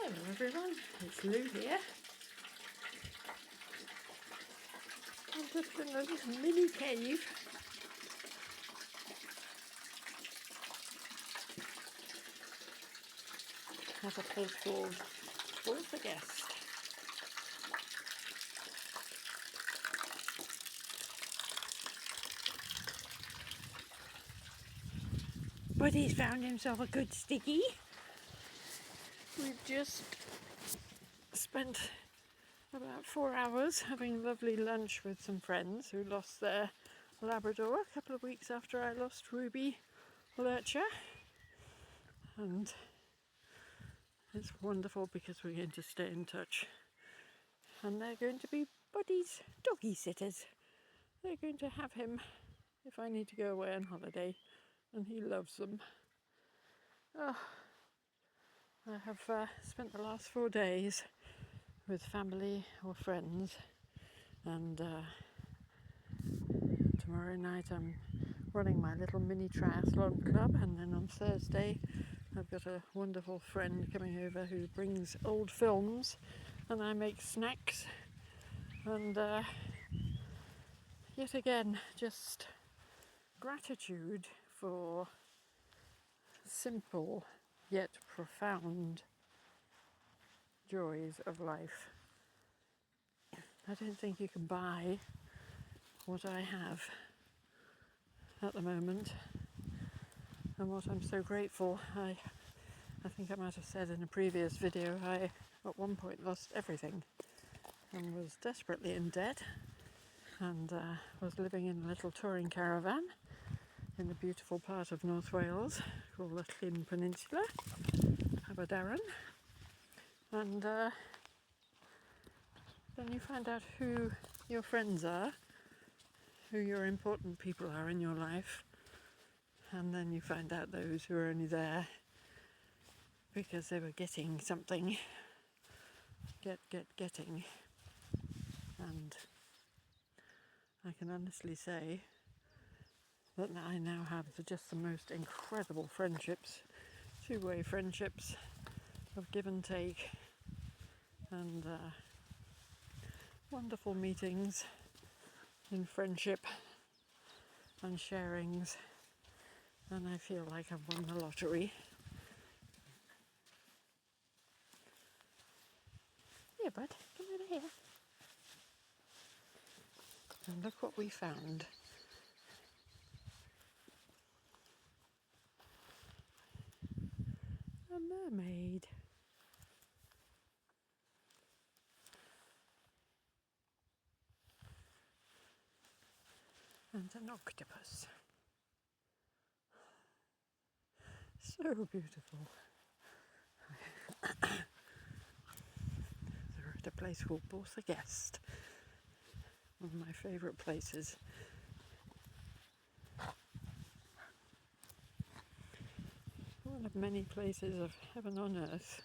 Hello everyone, it's Lou here. I'm just in a little mini cave. At a place called Maddox-Webb. But he's found himself a good sticky. We've just spent about 4 hours having lovely lunch with some friends who lost their Labrador a couple of weeks after I lost Ruby Lurcher. And it's wonderful because we're going to stay in touch. And they're going to be Buddy's doggy sitters. They're going to have him if I need to go away on holiday, and he loves them. Oh, I have spent the last 4 days with family or friends, and tomorrow night I'm running my little mini triathlon club, and then on Thursday I've got a wonderful friend coming over who brings old films and I make snacks, and yet again just gratitude for simple yet profound joys of life. I don't think you can buy what I have at the moment, and what I'm so grateful. I think I might have said in a previous video, I at one point lost everything and was desperately in debt, and was living in a little touring caravan in the beautiful part of North Wales called the Llyn Peninsula, Aberdaron. And then you find out who your friends are, who your important people are in your life, and then you find out those who are only there because they were getting something, getting. And I can honestly say that I now have just the most incredible friendships, two-way friendships of give and take, and wonderful meetings in friendship and sharings, and I feel like I've won the lottery. Here, bud, come over here. And look what we found. A mermaid. And an octopus. So beautiful. They're at a place called Maddox-Webb, one of my favourite places. One of many places of heaven on earth.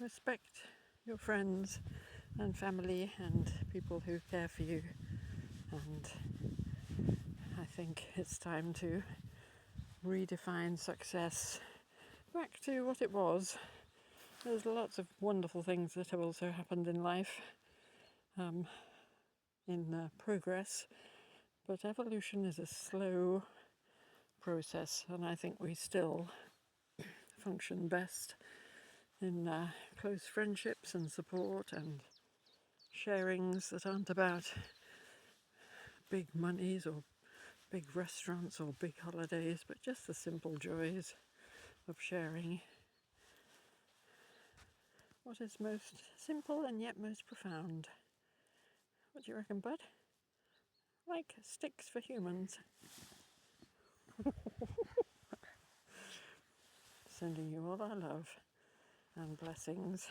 Respect your friends and family and people who care for you, and I think it's time to redefine success back to what it was. There's lots of wonderful things that have also happened in life, in progress, but evolution is a slow process, and I think we still function best in close friendships and support and sharings that aren't about big monies or big restaurants or big holidays, but just the simple joys of sharing what is most simple and yet most profound. What do you reckon, bud? Like sticks for humans. Sending you all our love and blessings.